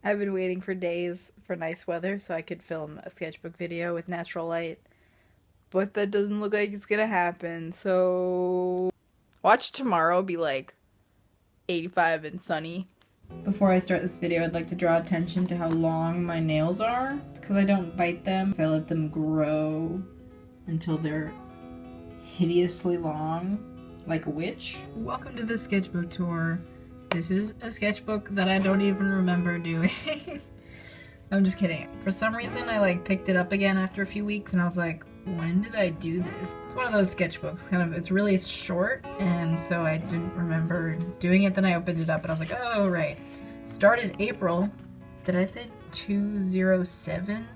I've been waiting for days for nice weather so I could film a sketchbook video with natural light. But that doesn't look like it's gonna happen, so watch tomorrow be like 85 and sunny. Before I start this video, I'd like to draw attention to how long my nails are, because I don't bite them, so I let them grow until they're hideously long, like a witch. Welcome to the sketchbook tour. This is a sketchbook that I don't even remember doing. I'm just kidding. For some reason, I picked it up again after a few weeks and I was like, when did I do this? It's one of those sketchbooks, it's really short, and so I didn't remember doing it. Then I opened it up and I was like, oh, right. Started April. Did I say 207?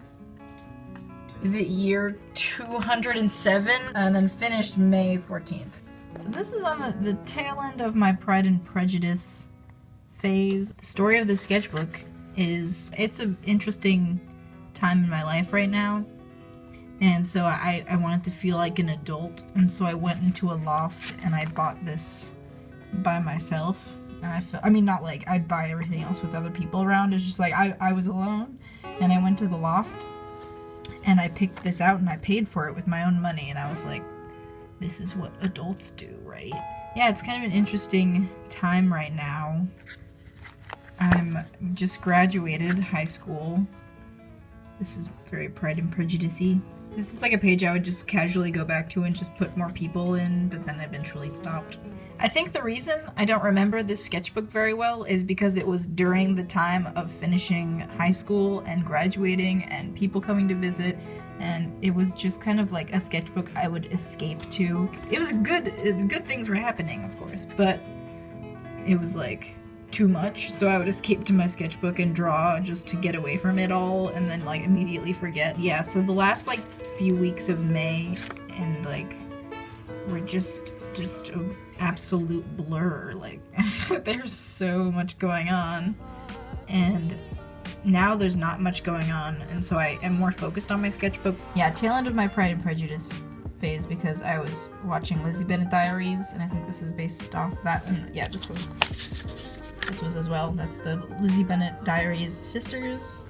Is it year 207? And then finished May 14th. So this is on the tail end of my Pride and Prejudice phase. The story of this sketchbook is, it's an interesting time in my life right now. And so I wanted to feel like an adult, and so I went into a loft and I bought this by myself. And I mean, not like I buy everything else with other people around, it's just like I was alone, and I went to the loft and I picked this out and I paid for it with my own money, and I was like, this is what adults do, right? Yeah, it's kind of an interesting time right now. I'm just graduated high school. This is very Pride and Prejudice-y. This is like a page I would just casually go back to and just put more people in, but then eventually stopped. I think the reason I don't remember this sketchbook very well is because it was during the time of finishing high school and graduating and people coming to visit, and it was just kind of like a sketchbook I would escape to. It was good things were happening, of course, but it was like too much, so I would escape to my sketchbook and draw just to get away from it all, and then immediately forget. Yeah, so the last few weeks of May and were just an absolute blur. There's so much going on, and now there's not much going on, and so I am more focused on my sketchbook. Yeah, tail end of my Pride and Prejudice phase, because I was watching Lizzie Bennet Diaries, and I think this is based off that, and yeah, this was as well. That's the Lizzie Bennet Diaries sisters.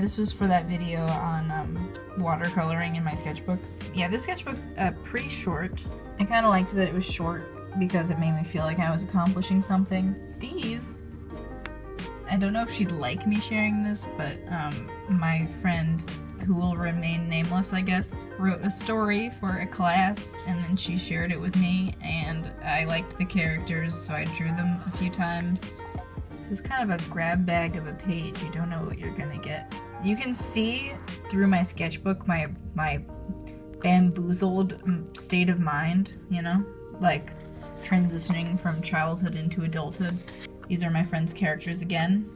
This was for that video on watercoloring in my sketchbook. Yeah, this sketchbook's pretty short. I kind of liked that it was short because it made me feel like I was accomplishing something. These, I don't know if she'd like me sharing this, but my friend, who will remain nameless, I guess, wrote a story for a class, and then she shared it with me, and I liked the characters, so I drew them a few times. This is kind of a grab bag of a page. You don't know what you're gonna get. You can see through my sketchbook my bamboozled state of mind, you know? Transitioning from childhood into adulthood. These are my friend's characters again.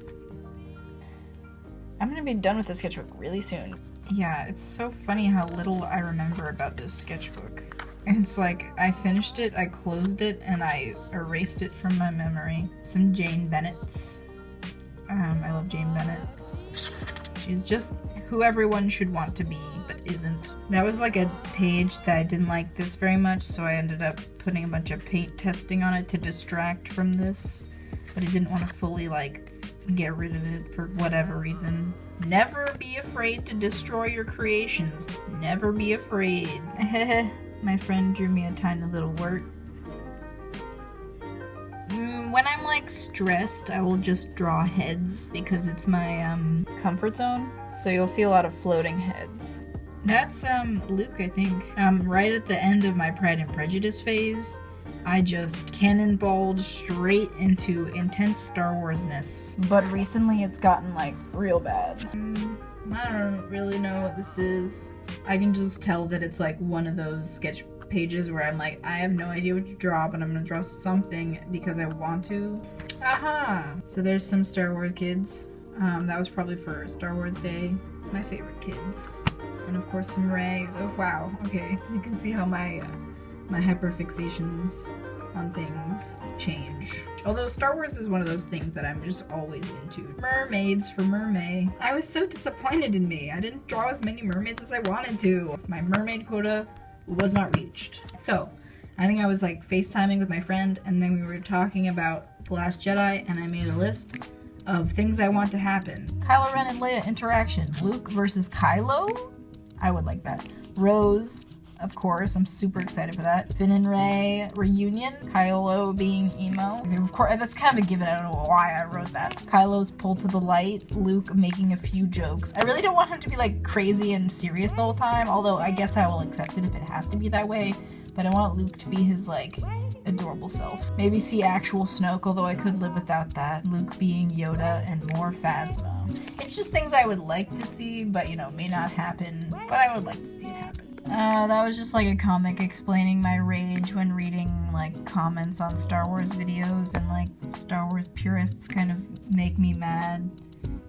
I'm gonna be done with the sketchbook really soon. Yeah, it's so funny how little I remember about this sketchbook. It's I finished it, I closed it, and I erased it from my memory. Some Jane Bennets. I love Jane Bennet. She's just who everyone should want to be, but isn't. That was a page that I didn't like this very much, so I ended up putting a bunch of paint testing on it to distract from this. But I didn't want to fully get rid of it for whatever reason. Never be afraid to destroy your creations. Never be afraid. My friend drew me a tiny little wart. When I'm stressed, I will just draw heads because it's my comfort zone. So you'll see a lot of floating heads. That's Luke, I think. Right at the end of my Pride and Prejudice phase, I just cannonballed straight into intense Star Wars-ness. But recently it's gotten real bad. I don't really know what this is. I can just tell that it's one of those sketch pages where I'm I have no idea what to draw, but I'm gonna draw something because I want to. Aha! So there's some Star Wars kids. That was probably for Star Wars Day. My favorite kids. And of course some Rey. Oh wow, okay. You can see how my hyperfixations on things change. Although Star Wars is one of those things that I'm just always into. Mermaids for Mermaid. I was so disappointed in me. I didn't draw as many mermaids as I wanted to. My mermaid quota was not reached. So, I think I was FaceTiming with my friend, and then we were talking about The Last Jedi, and I made a list of things I want to happen. Kylo Ren and Leia interaction. Luke versus Kylo? I would like that. Rose, of course. I'm super excited for that. Finn and Rey reunion. Kylo being emo. Of course, that's kind of a given. I don't know why I wrote that. Kylo's pulled to the light. Luke making a few jokes. I really don't want him to be like crazy and serious the whole time, although I guess I will accept it if it has to be that way. But I want Luke to be his like adorable self. Maybe see actual Snoke, although I could live without that. Luke being Yoda and more Phasma. It's just things I would like to see, but you know, may not happen, but I would like to see it happen. That was just like a comic explaining my rage when reading like comments on Star Wars videos, and like Star Wars purists kind of make me mad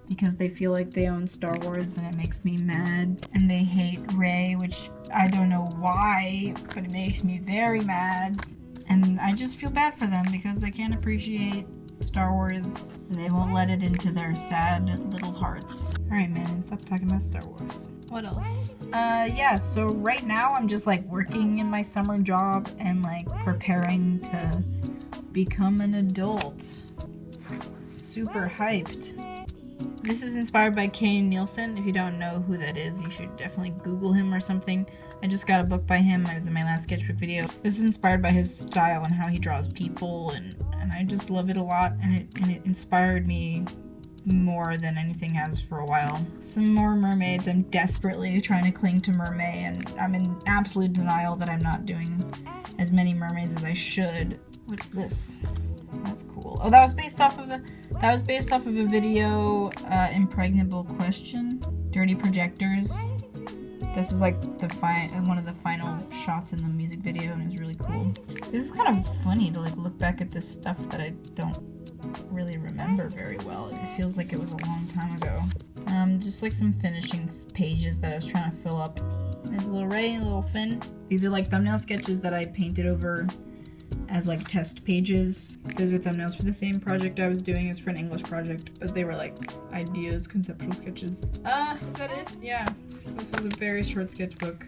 because they feel like they own Star Wars and it makes me mad, and they hate Rey, which I don't know why, but it makes me very mad. And I just feel bad for them because they can't appreciate Star Wars and they won't let it into their sad little hearts. Alright, man, stop talking about Star Wars. What else? Yeah, so right now I'm just like working in my summer job and like preparing to become an adult. Super hyped. This is inspired by Kane Nielsen. If you don't know who that is, you should definitely Google him or something. I just got a book by him. I was in my last sketchbook video. This is inspired by his style and how he draws people, and I just love it a lot, and it inspired me more than anything has for a while. Some more mermaids. I'm desperately trying to cling to mermaid, and I'm in absolute denial that I'm not doing as many mermaids as I should. What is this? That's cool. Oh, that was based off of a video, Impregnable Question, Dirty Projectors. This is like one of the final shots in the music video, and it was really cool. This is kind of funny to like look back at this stuff that I don't really remember very well. It feels like it was a long time ago. Just like some finishing pages that I was trying to fill up. There's a little Rey, a little Finn. These are like thumbnail sketches that I painted over as like test pages. Those are thumbnails for the same project I was doing as for an English project, but they were like ideas, conceptual sketches. Is that it? Yeah. This was a very short sketchbook.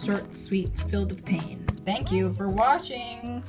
Short, sweet, filled with pain. Thank you for watching!